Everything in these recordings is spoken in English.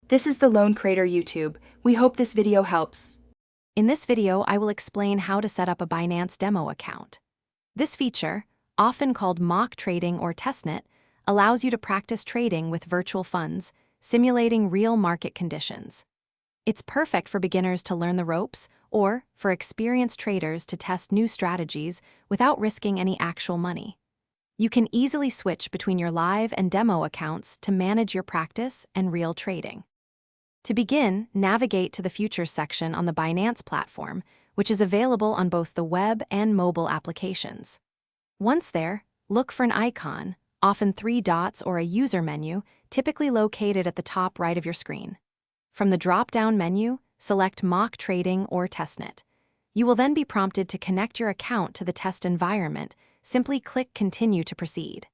This is the Lone Creator YouTube. We hope this video helps. In this video, I will explain how to set up a Binance demo account. This feature, often called mock trading or testnet, allows you to practice trading with virtual funds, simulating real market conditions. It's perfect for beginners to learn the ropes or for experienced traders to test new strategies without risking any actual money. You can easily switch between your live and demo accounts to manage your practice and real trading. To begin, navigate to the Futures section on the Binance platform, which is available on both the web and mobile applications. Once there, look for an icon, often 3 dots or a user menu, typically located at the top right of your screen. From the drop-down menu, select Mock Trading or Testnet. You will then be prompted to connect your account to the test environment. Simply click Continue to proceed.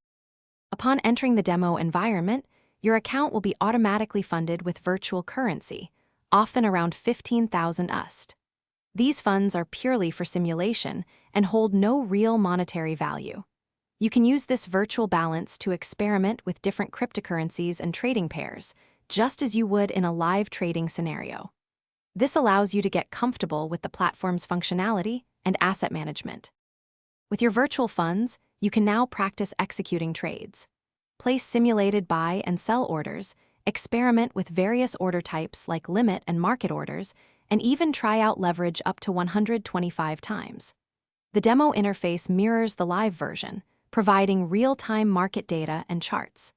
Upon entering the demo environment, your account will be automatically funded with virtual currency, often around 15,000 USD. These funds are purely for simulation and hold no real monetary value. You can use this virtual balance to experiment with different cryptocurrencies and trading pairs, just as you would in a live trading scenario. This allows you to get comfortable with the platform's functionality and asset management. With your virtual funds, you can now practice executing trades. Place simulated buy and sell orders, experiment with various order types like limit and market orders, and even try out leverage up to 125 times. The demo interface mirrors the live version, providing real-time market data and charts.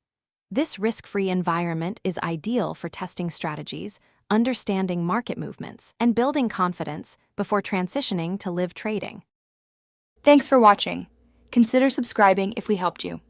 This risk-free environment is ideal for testing strategies, understanding market movements, and building confidence before transitioning to live trading. Thanks for watching. Consider subscribing if we helped you.